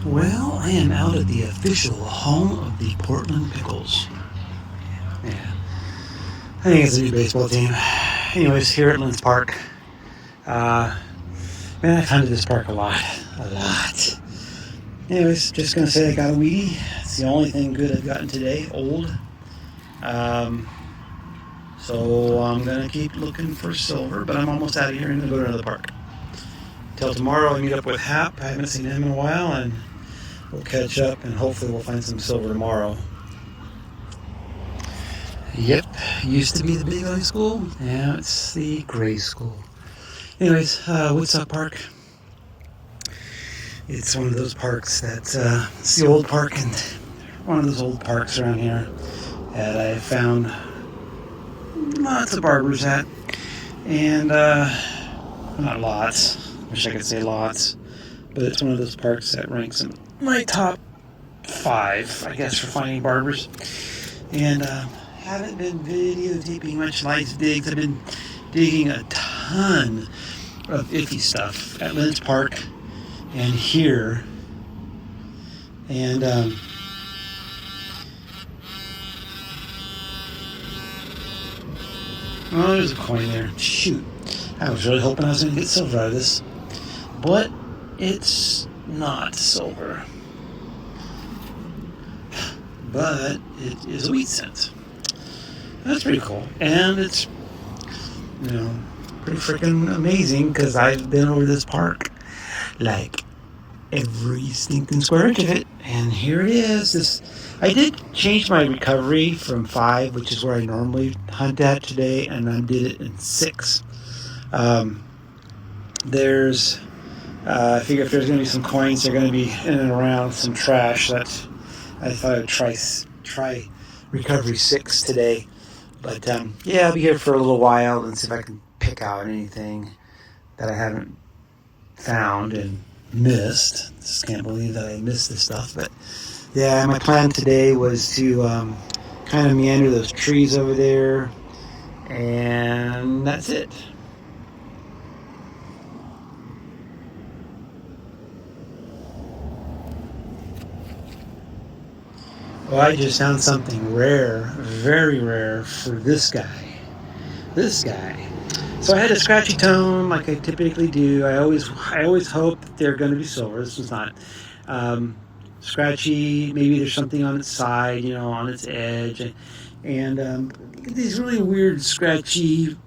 Well, I am out at the official home of the Portland Pickles. Yeah, I think it's a new baseball team. Anyways, here at Linds Park. Uh, Man, I've hunted this park a lot. A lot. Anyways, just gonna say I got a weedy. It's the only thing good I've gotten today. Old. Um, so I'm gonna keep looking for silver, but I'm almost out of here and gonna go to another park. Till tomorrow, I meet up with Hap. I haven't seen him in a while, and we'll catch up, and hopefully we'll find some silver tomorrow. Yep, used to be the Big Valley School. Now it's the Gray School. Anyways, Woodstock Park. It's one of those parks that's it's the old park, and one of those old parks around here that I found lots of barbers at, and not lots. Wish I could say lots, but it's one of those parks that ranks in my top 5, I guess, for finding barbers. And haven't been videotaping much life digs. I've been digging a ton of iffy stuff at Linds Park and here. And oh, there's a coin there. Shoot. I was really hoping I was going to get silver out of this. But it's not silver. But it is a wheat cent. That's pretty cool. And it's, pretty freaking amazing because I've been over this park like every stinking square inch of it. And here it is. I did change my recovery from 5, which is where I normally hunt at today, and I did it in 6. I figure if there's going to be some coins, they're going to be in and around some trash. I thought I'd try recovery 6 today. But yeah, I'll be here for a little while and see if I can pick out anything that I haven't found and missed. Just can't believe that I missed this stuff. But yeah, my plan today was to kind of meander those trees over there, and that's it. Well, I just found something rare, very rare for this guy. So I had a scratchy tone like I typically do. I always hope that they're going to be silver. This was not. Scratchy, maybe there's something on its side, on its edge. And these really weird scratchy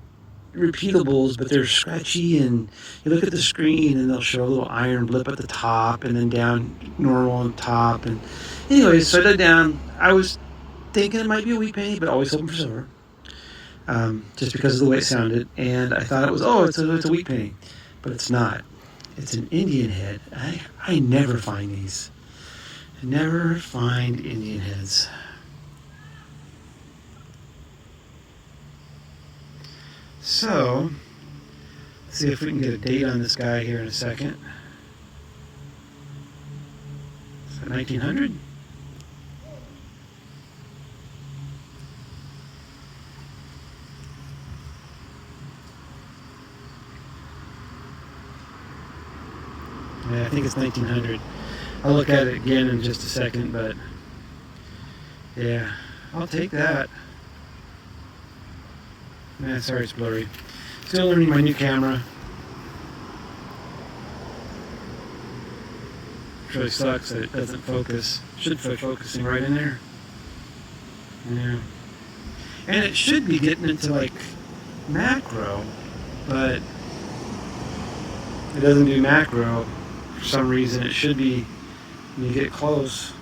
repeatables, but they're scratchy, and you look at the screen and they'll show a little iron blip at the top and then down normal on top. And anyways, so I dug down. I was thinking it might be a wheat penny, but always hoping for silver, just because of the way it sounded. And I thought it's a wheat penny, but it's not. It's an Indian head. I never find these. I never find Indian heads. So, let's see if we can get a date on this guy here in a second. Is that 1900? Yeah, I think it's 1900. I'll look at it again in just a second, but yeah, I'll take that. Yeah, sorry it's blurry. Still learning my new camera. It really sucks that it doesn't focus. Should be focusing right in there. Yeah. And it should be getting into like macro, but it doesn't do macro for some reason. It should be when you get close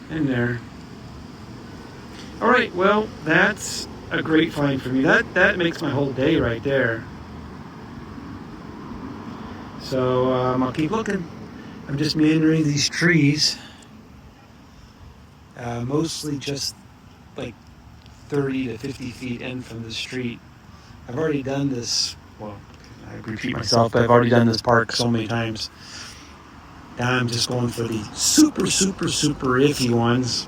in there. Alright, well, that's a great find for me. That makes my whole day right there. So I'll keep looking. I'm just meandering these trees, mostly just like 30 to 50 feet in from the street. I've already done this, well, I repeat myself, but I've already done this park so many times. Now I'm just going for the super, super, super iffy ones,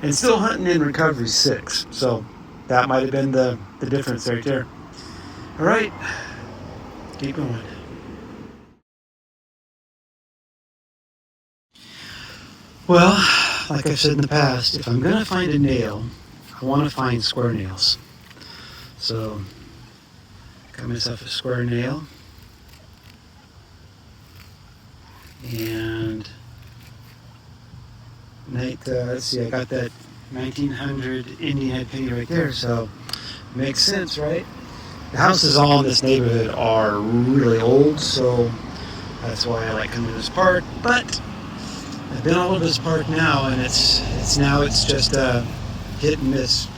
and still hunting in recovery 6. So that might have been the difference right there. All right, keep going. Well, like I've said in the past, if I'm going to find a nail, I want to find square nails. So, got myself a square nail. And, let's see, I got that 1900 Indian head penny right there, so makes sense, right? The houses all in this neighborhood are really old, so that's why I like coming to this park. But I've been all over this park now, and it's just a hit and miss.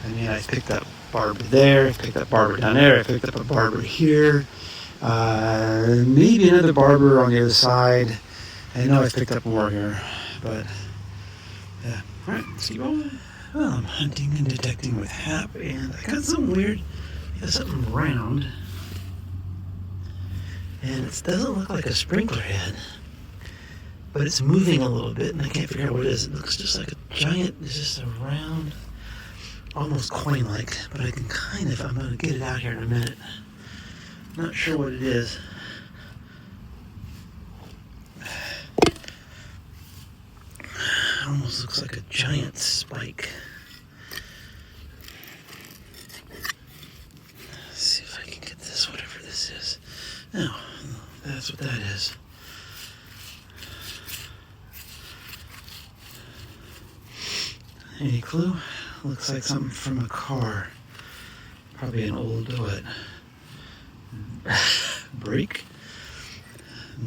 I mean, I picked up barber there, I picked up barber down there, I picked up a barber here, maybe another barber on the other side. I know I've picked up more here, but yeah. All right, let's keep going. Well, I'm hunting and detecting with Hap, and I got something weird. I got something round, and it doesn't look like a sprinkler head, but it's moving a little bit, and I can't figure out what it is. It looks just like a giant, it's just a round, almost coin-like, but I can I'm going to get it out here in a minute. Not sure what it is. It almost looks like a giant spike. Let's see if I can get this, whatever this is. No, that's what that is. Any clue? Looks like something from a car. Probably an old, brake?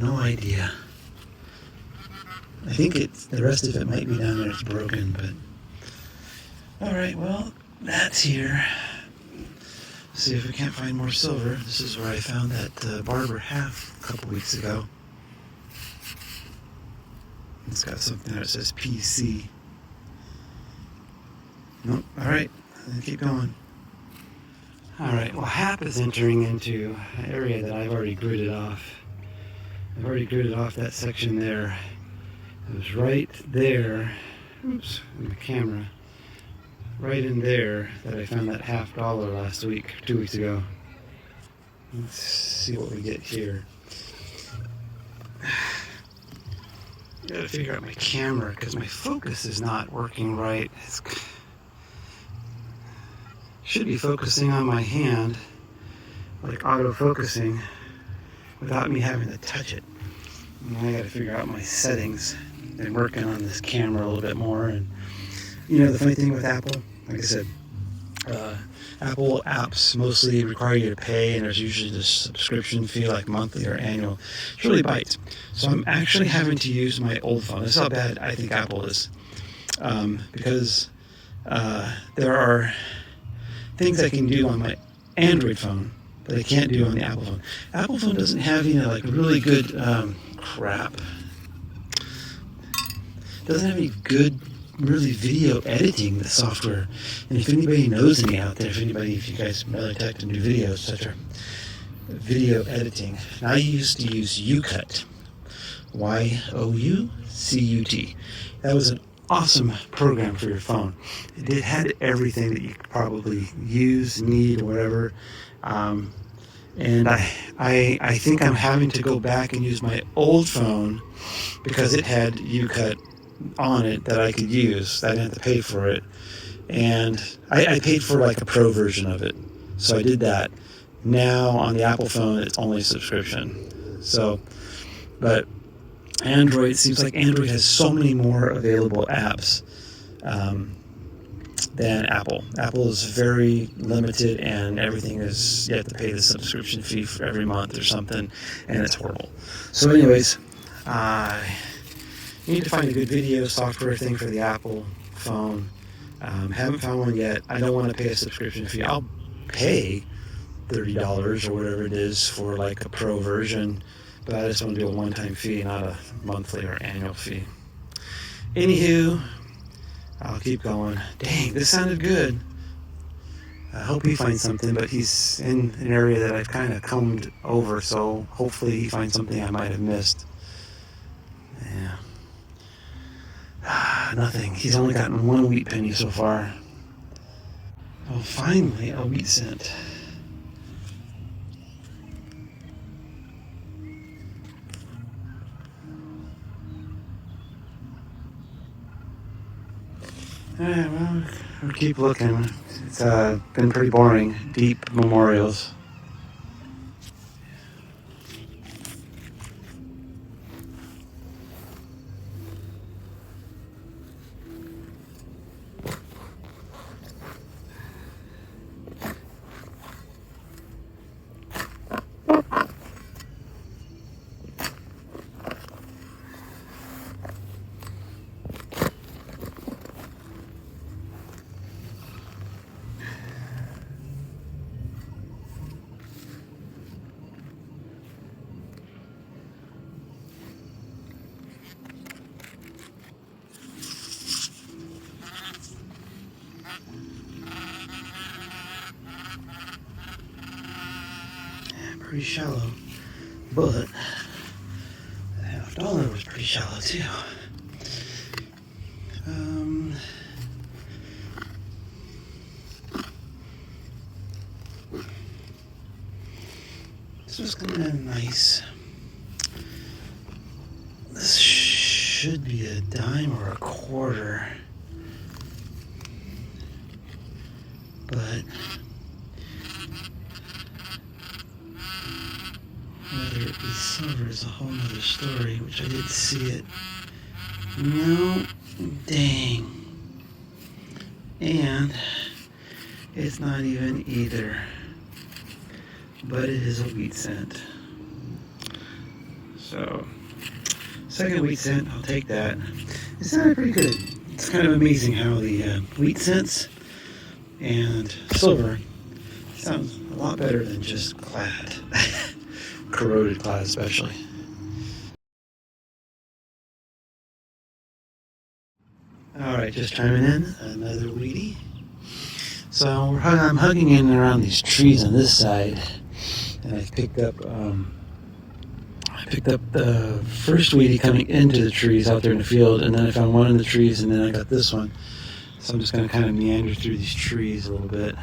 No idea. I think the rest of it might be down there, it's broken, but... Alright, well, that's here. Let's see if we can't find more silver. This is where I found that barber half a couple weeks ago. It's got something that says PC. Nope, alright, keep going. Alright, well, Hap is entering into an area that I've already gridded off. I've already gridded off that section there. It was right there, oops, in the camera, right in there that I found that $50 last week, 2 weeks ago. Let's see what we get here. I gotta figure out my camera because my focus is not working right. Should be focusing on my hand, like auto-focusing, without me having to touch it. And I gotta figure out my settings. Been working on this camera a little bit more, and you know the funny thing with Apple, like I said, Apple apps mostly require you to pay, and there's usually this subscription fee, like monthly or annual. It really bites. So I'm actually having to use my old phone. This is how bad I think Apple is, because there are things I can do on my Android phone that I can't do on the Apple phone. Apple phone doesn't have, like really good doesn't have any good, really video editing, the software. And if anybody knows any out there, if you guys really tech to do videos, etc., video editing. And I used to use YouCut, YOUCUT. That was an awesome program for your phone. It had everything that you could probably use, need, or whatever. And I think I'm having to go back and use my old phone because it had YouCut on it that I could use. I didn't have to pay for it. And I paid for like a pro version of it. So I did that. Now on the Apple phone, it's only a subscription. So, but Android, it seems like Android has so many more available apps than Apple. Apple is very limited, and everything is, you have to pay the subscription fee for every month or something, and it's horrible. So anyways, you need to find a good video software thing for the Apple phone. Haven't found one yet. I don't want to pay a subscription fee. I'll pay $30 or whatever it is for like a pro version, but I just want to do a one-time fee, not a monthly or annual fee. Anywho, I'll keep going. Dang, this sounded good. I hope he finds something, but he's in an area that I've kind of combed over, so hopefully he finds something I might have missed. Yeah. Nothing. He's only gotten one wheat penny so far. Oh, finally, a wheat cent. Yeah, well, we'll keep looking. It's been pretty boring. Deep memorials. Yeah, pretty shallow. But half dollar was pretty shallow too. Um, this was kind of nice. This should be a dime or a quarter. But whether it be silver is a whole nother story, which I did see it. No, dang. And it's not even either. But it is a wheat cent. So, second wheat cent, I'll take that. It sounded pretty good. It's kind of amazing how the wheat cents and silver sounds a lot better than just clad. Corroded clad, especially. Alright, just chiming in. Another wheatie. So I'm hugging in around these trees on this side, and I picked up the first wheatie coming into the trees out there in the field, and then I found one in the trees, and then I got this one. So I'm just going to kind of meander through these trees a little bit.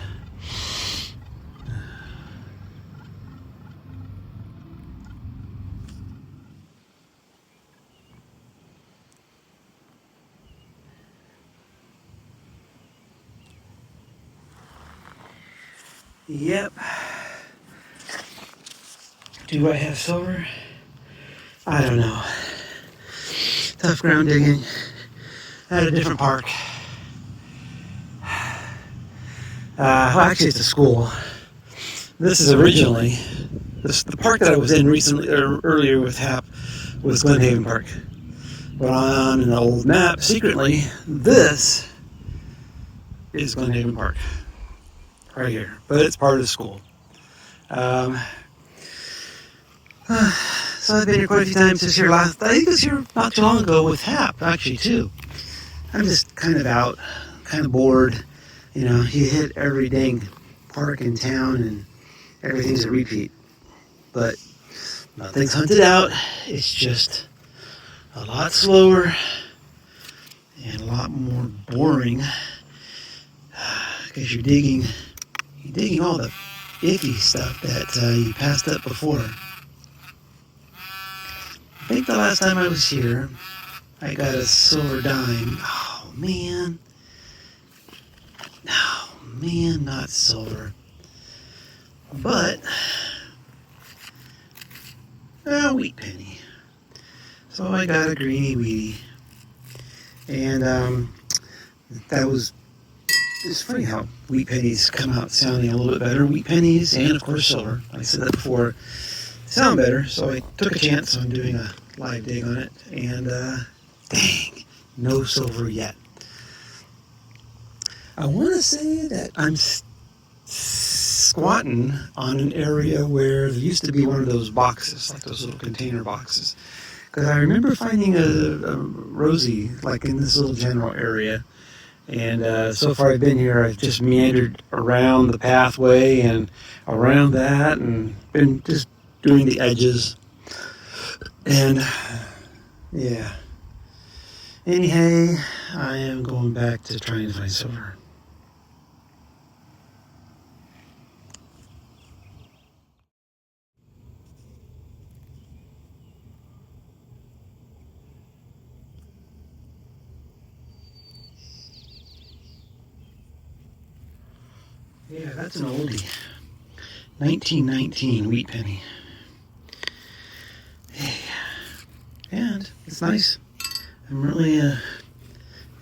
Yep. Do I have silver? I don't know. Tough ground digging at a different park. Well, actually, it's a school. This is originally the park that I was in recently or earlier with HAP was Glenhaven Park. But on an old map, secretly, this is Glenhaven Park, right here. But it's part of the school. So I've been here quite a few times this year. I think this year not too long ago with HAP, actually, too. I'm just kind of out, kind of bored. You know, you hit every dang park in town and everything's a repeat. But nothing's hunted out. It's just a lot slower and a lot more boring because you're digging all the icky stuff that you passed up before. I think the last time I was here, I got a silver dime. Oh man, not silver, but a wheat penny. So I got a greeny weedy, and that was. It's funny how wheat pennies come out sounding a little bit better. Wheat pennies and, of course, silver. I said that before. Sound better, so I took a chance on doing a live dig on it. And, dang, no silver yet. I want to say that I'm squatting on an area where there used to be one of those boxes, like those little container boxes. Because I remember finding a Rosie, like in this little general area. And so far I've been here, I've just meandered around the pathway and around that and been just doing the edges. And yeah. Anyhow, I am going back to trying to find silver. Yeah, that's an oldie. 1919 wheat penny. Hey. And it's nice. I'm really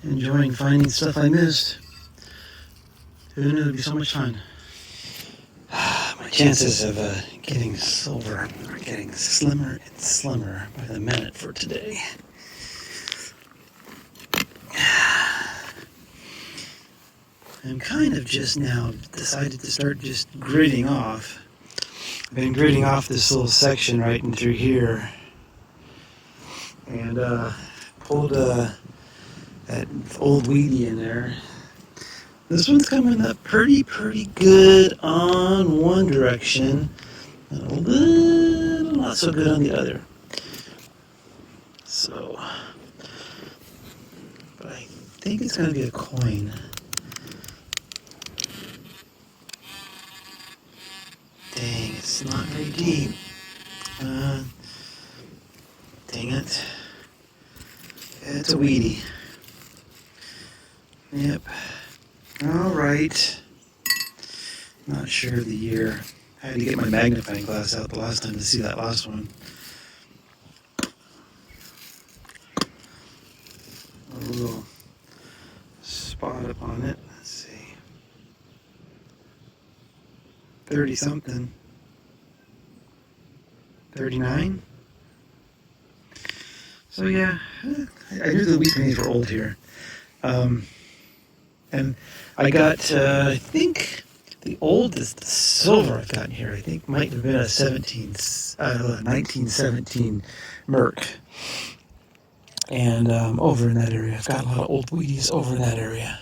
enjoying finding stuff I missed. Who knew it'd be so much fun? My chances of getting silver are getting slimmer and slimmer by the minute for today. I'm kind of just now decided to start just gridding off. I've been gridding off this little section right in through here. And pulled that old weedy in there. This one's coming up pretty good on one direction. And a little not so good on the other. So, but I think it's going to be a coin. Dang, it's not very deep. Dang it. It's a weedy. Yep. Alright. Not sure of the year. I had to get my magnifying glass out the last time to see that last one. A little spot up on it. Let's see. 30 something. 39? So yeah, I knew the wheat pennies were old here. And I got, I think the oldest silver I've gotten here, I think might have been a 1917 Merc. And over in that area, I've got a lot of old wheaties over in that area.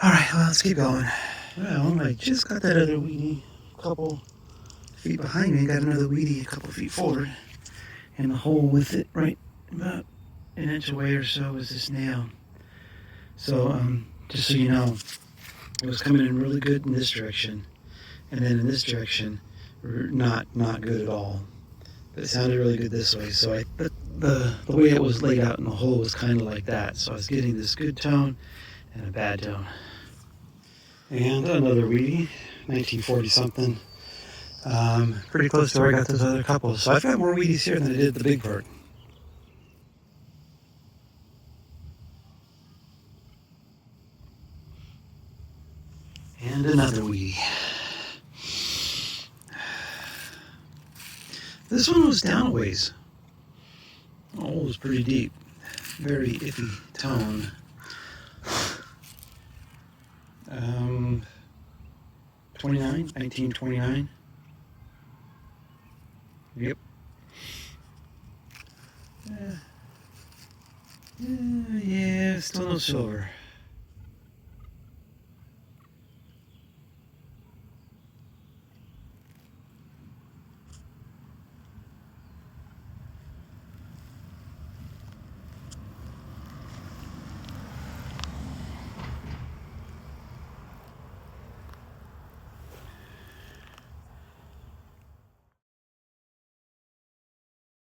All right, well, let's keep going. Well, I just got that other weedy a couple feet behind me. Got another weedy a couple feet forward. And the hole with it right about an inch away or so is this nail. So, just so you know, it was coming in really good in this direction, and then in this direction, not good at all. But it sounded really good this way. So but the way it was laid out in the hole was kind of like that. So I was getting this good tone and a bad tone. And another weedy, 1940 something. Pretty close to where I got those other couples. So I've got more weedies here than I did the big part. And another weedy. This one was down a ways. Oh, it was pretty deep. Very iffy tone. 1929. Yep. Yeah, still no silver.